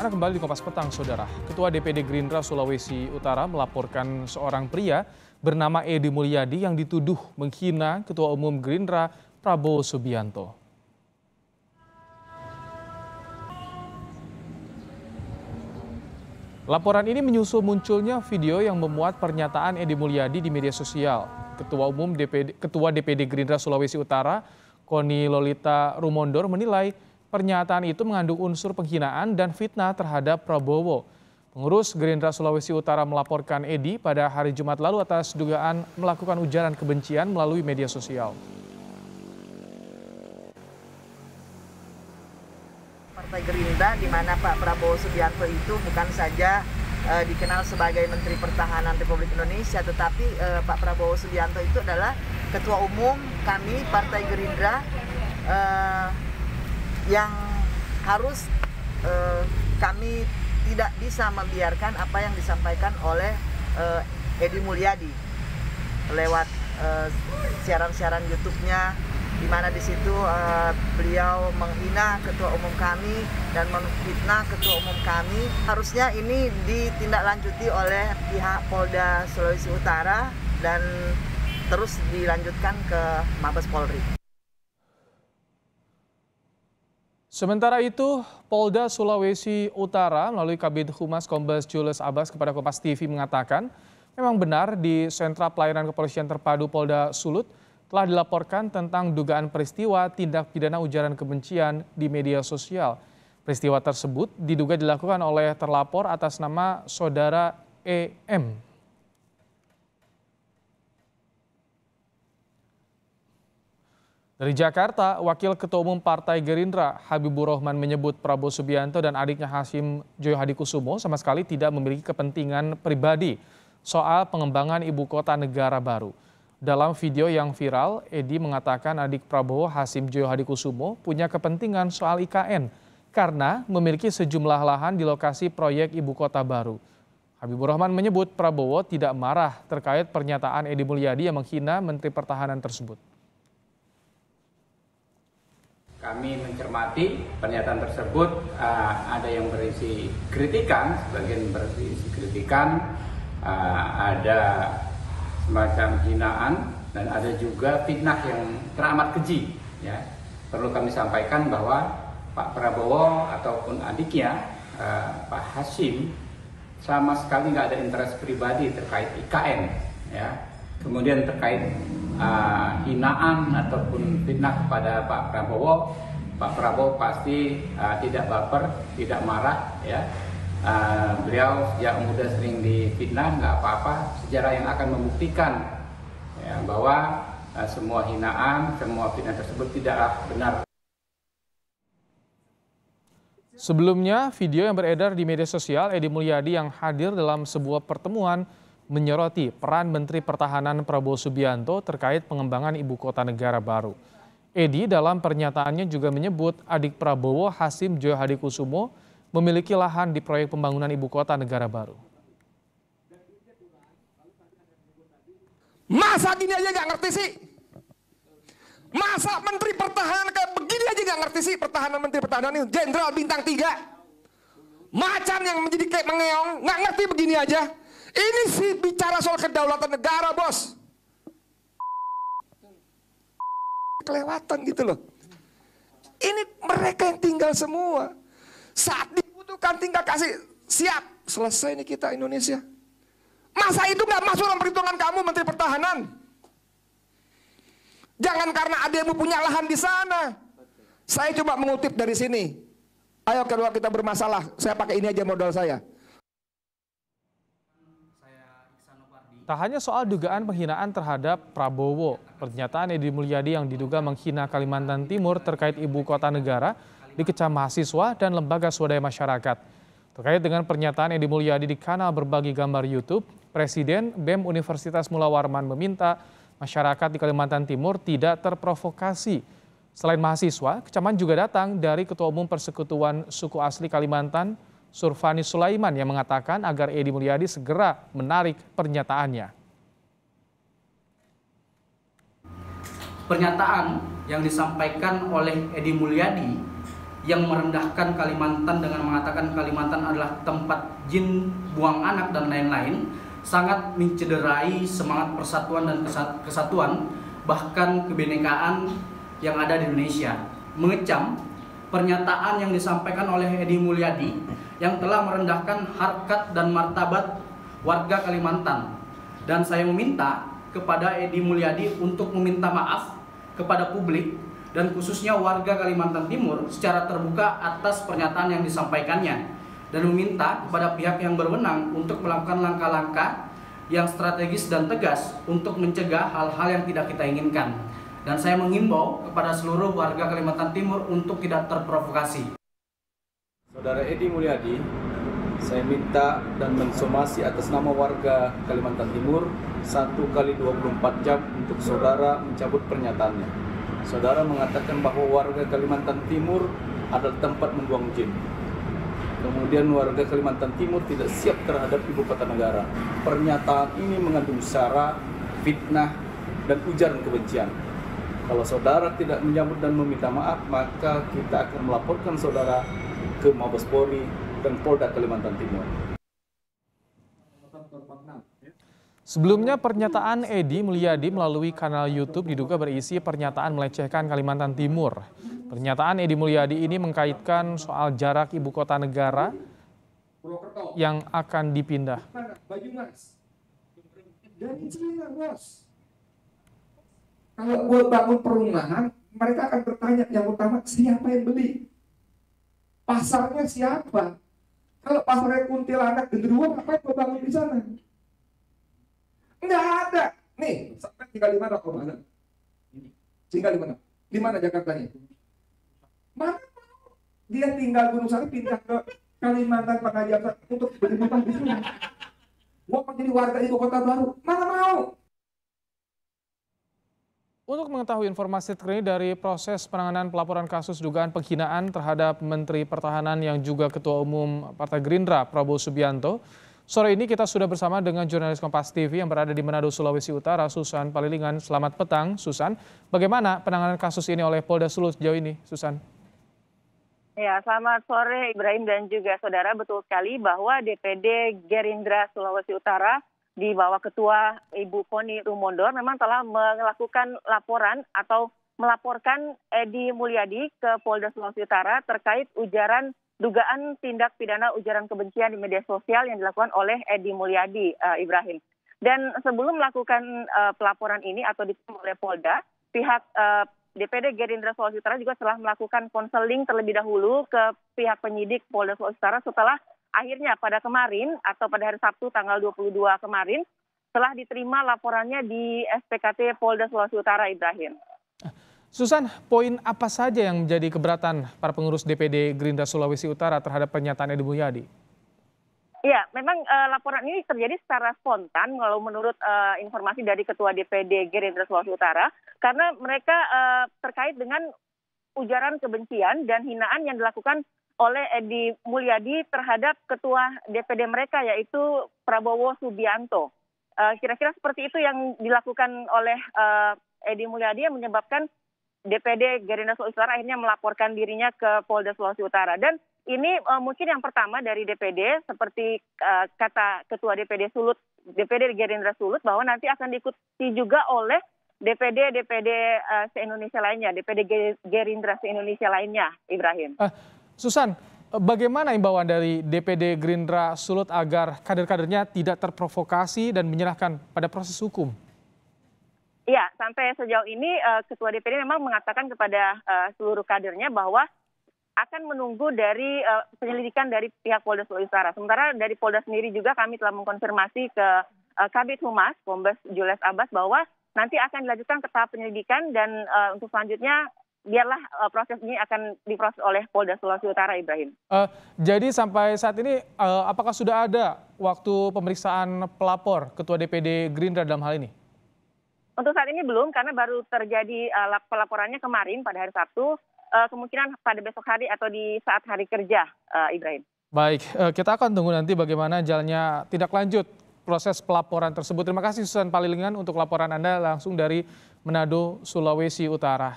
Anda kembali di Kompas Petang, Saudara. Ketua DPD Gerindra Sulawesi Utara melaporkan seorang pria bernama Edi Mulyadi yang dituduh menghina Ketua Umum Gerindra Prabowo Subianto. Laporan ini menyusul munculnya video yang memuat pernyataan Edi Mulyadi di media sosial. Ketua DPD Gerindra Sulawesi Utara, Koni Lolita Rumondor menilai pernyataan itu mengandung unsur penghinaan dan fitnah terhadap Prabowo. Pengurus Gerindra Sulawesi Utara melaporkan Edi pada hari Jumat lalu atas dugaan melakukan ujaran kebencian melalui media sosial. Partai Gerindra di mana Pak Prabowo Subianto itu bukan saja dikenal sebagai Menteri Pertahanan Republik Indonesia, tetapi Pak Prabowo Subianto itu adalah Ketua Umum kami Partai Gerindra yang harus kami tidak bisa membiarkan apa yang disampaikan oleh Edi Mulyadi lewat siaran-siaran YouTube-nya, di mana di situ beliau menghina Ketua Umum kami dan menfitnah Ketua Umum kami. Harusnya ini ditindaklanjuti oleh pihak Polda Sulawesi Utara dan terus dilanjutkan ke Mabes Polri. Sementara itu, Polda Sulawesi Utara melalui Kabid Humas Kombes Julius Abbas kepada Kompas TV mengatakan memang benar di Sentra Pelayanan Kepolisian Terpadu Polda Sulut telah dilaporkan tentang dugaan peristiwa tindak pidana ujaran kebencian di media sosial. Peristiwa tersebut diduga dilakukan oleh terlapor atas nama Saudara EM. Dari Jakarta, Wakil Ketua Umum Partai Gerindra Habibur Rahman menyebut Prabowo Subianto dan adiknya Hasim Joyo Hadikusumo sama sekali tidak memiliki kepentingan pribadi soal pengembangan ibu kota negara baru. Dalam video yang viral, Edi mengatakan adik Prabowo Hasim Joyo Hadikusumo punya kepentingan soal IKN karena memiliki sejumlah lahan di lokasi proyek ibu kota baru. Habibur Rahman menyebut Prabowo tidak marah terkait pernyataan Edi Mulyadi yang menghina Menteri Pertahanan tersebut. Kami mencermati pernyataan tersebut, ada yang berisi kritikan, sebagian berisi kritikan, ada semacam hinaan, dan ada juga fitnah yang teramat keji. Ya. Perlu kami sampaikan bahwa Pak Prabowo ataupun adiknya, Pak Hasim, sama sekali nggak ada interest pribadi terkait IKN. Ya. Kemudian terkait hinaan ataupun fitnah kepada Pak Prabowo pasti tidak baper, tidak marah. Ya. Beliau sejak muda sering difitnah, nggak apa-apa. Sejarah yang akan membuktikan ya, bahwa semua hinaan, semua fitnah tersebut tidaklah benar. Sebelumnya, video yang beredar di media sosial Edi Mulyadi yang hadir dalam sebuah pertemuan menyoroti peran Menteri Pertahanan Prabowo Subianto terkait pengembangan ibu kota negara baru. Edi dalam pernyataannya juga menyebut adik Prabowo Hasim Joyo Hadikusumo memiliki lahan di proyek pembangunan ibu kota negara baru. Masa gini aja nggak ngerti sih? Masa Menteri Pertahanan kayak begini aja nggak ngerti sih? Menteri Pertahanan ini Jenderal bintang 3. Macan yang menjadi kayak mengeong, nggak ngerti begini aja. Ini sih bicara soal kedaulatan negara, bos. Kelewatan gitu loh. Ini mereka yang tinggal semua. Saat dibutuhkan tinggal kasih siap. Selesai nih kita Indonesia. Masa itu nggak masuk dalam perhitungan kamu Menteri Pertahanan? Jangan karena ademu punya lahan di sana. Saya coba mengutip dari sini. Ayo kalau kita bermasalah, saya pakai ini aja modal saya. Tak hanya soal dugaan penghinaan terhadap Prabowo, pernyataan Edi Mulyadi yang diduga menghina Kalimantan Timur terkait ibu kota negara dikecam mahasiswa dan lembaga swadaya masyarakat. Terkait dengan pernyataan Edi Mulyadi di kanal berbagi gambar YouTube, Presiden BEM Universitas Mula Warman meminta masyarakat di Kalimantan Timur tidak terprovokasi. Selain mahasiswa, kecaman juga datang dari Ketua Umum Persekutuan Suku Asli Kalimantan, Surfani Sulaiman, yang mengatakan agar Edi Mulyadi segera menarik pernyataannya. Pernyataan yang disampaikan oleh Edi Mulyadi yang merendahkan Kalimantan dengan mengatakan Kalimantan adalah tempat jin buang anak dan lain-lain, sangat mencederai semangat persatuan dan kesatuan, bahkan kebinekaan yang ada di Indonesia. Mengecam pernyataan yang disampaikan oleh Edi Mulyadi yang telah merendahkan harkat dan martabat warga Kalimantan. Dan saya meminta kepada Edi Mulyadi untuk meminta maaf kepada publik dan khususnya warga Kalimantan Timur secara terbuka atas pernyataan yang disampaikannya, dan meminta kepada pihak yang berwenang untuk melakukan langkah-langkah yang strategis dan tegas untuk mencegah hal-hal yang tidak kita inginkan. Dan saya mengimbau kepada seluruh warga Kalimantan Timur untuk tidak terprovokasi. Saudara Edi Mulyadi, saya minta dan mensomasi atas nama warga Kalimantan Timur 1 kali 24 jam untuk saudara mencabut pernyataannya. Saudara mengatakan bahwa warga Kalimantan Timur adalah tempat membuang jin. Kemudian warga Kalimantan Timur tidak siap terhadap ibu kota negara. Pernyataan ini mengandung sara, fitnah, dan ujaran kebencian. Kalau saudara tidak menyambut dan meminta maaf, maka kita akan melaporkan saudara ke Mabes Polri dan Polda Kalimantan Timur. Sebelumnya pernyataan Edi Mulyadi melalui kanal YouTube diduga berisi pernyataan melecehkan Kalimantan Timur. Pernyataan Edi Mulyadi ini mengkaitkan soal jarak ibu kota negara yang akan dipindah. Kalau gue bangun perumahan, mereka akan bertanya yang utama, siapa yang beli? Pasarnya siapa? Kalau pasarnya kuntilanak genderuwo, apa yang gue bangun di sana? Nggak ada. Nih, sampai tinggal di mana kok mana? Tinggal di mana? Di mana Jakartanya? Mana? Dia tinggal Gunung Sari pindah ke Kalimantan Pengajian untuk beli rumah di sini. Mau menjadi warga ibu kota baru? Mana mau? Untuk mengetahui informasi terkini dari proses penanganan pelaporan kasus dugaan penghinaan terhadap Menteri Pertahanan yang juga Ketua Umum Partai Gerindra Prabowo Subianto, sore ini kita sudah bersama dengan jurnalis Kompas TV yang berada di Manado, Sulawesi Utara, Susan Palilingan. Selamat petang, Susan. Bagaimana penanganan kasus ini oleh Polda Sulut sejauh ini, Susan? Ya, selamat sore Ibrahim dan juga saudara. Betul sekali bahwa DPD Gerindra Sulawesi Utara di bawah Ketua Ibu Koni Rumondor memang telah melakukan laporan atau melaporkan Edi Mulyadi ke Polda Sulawesi Utara terkait dugaan tindak pidana ujaran kebencian di media sosial yang dilakukan oleh Edi Mulyadi, Ibrahim. Dan sebelum melakukan pelaporan ini atau diterima oleh Polda, pihak DPD Gerindra Sulawesi Utara juga telah melakukan konseling terlebih dahulu ke pihak penyidik Polda Sulawesi Utara setelah akhirnya pada kemarin atau pada hari Sabtu tanggal 22 kemarin telah diterima laporannya di SPKT Polda Sulawesi Utara, Ibrahim. Susan, poin apa saja yang menjadi keberatan para pengurus DPD Gerindra Sulawesi Utara terhadap pernyataan Edi Mulyadi? Ya, memang laporan ini terjadi secara spontan kalau menurut informasi dari Ketua DPD Gerindra Sulawesi Utara, karena mereka terkait dengan ujaran kebencian dan hinaan yang dilakukan oleh Edi Mulyadi terhadap Ketua DPD mereka yaitu Prabowo Subianto. Kira-kira seperti itu yang dilakukan oleh Edi Mulyadi yang menyebabkan DPD Gerindra Sulawesi Utara akhirnya melaporkan dirinya ke Polda Sulawesi Utara. Dan ini mungkin yang pertama dari DPD, seperti kata Ketua DPD Gerindra Sulut, bahwa nanti akan diikuti juga oleh DPD se-Indonesia lainnya, DPD Gerindra se-Indonesia lainnya, Ibrahim. Susan, bagaimana imbauan dari DPD Gerindra Sulut agar kader-kadernya tidak terprovokasi dan menyerahkan pada proses hukum? Ya, sampai sejauh ini Ketua DPD memang mengatakan kepada seluruh kadernya bahwa akan menunggu dari penyelidikan dari pihak Polda Sulawesi Utara. Sementara dari Polda sendiri juga kami telah mengkonfirmasi ke Kabid Humas, Kombes Julius Abbas, bahwa nanti akan dilanjutkan ke tahap penyelidikan dan untuk selanjutnya biarlah proses ini akan diproses oleh Polda Sulawesi Utara, Ibrahim. Jadi sampai saat ini apakah sudah ada waktu pemeriksaan pelapor Ketua DPD Gerindra dalam hal ini? Untuk saat ini belum, karena baru terjadi pelaporannya kemarin pada hari Sabtu, kemungkinan pada besok hari atau di saat hari kerja, Ibrahim. Baik, kita akan tunggu nanti bagaimana jalannya tindak lanjut proses pelaporan tersebut. Terima kasih Susan Palilingan untuk laporan Anda langsung dari Manado, Sulawesi Utara.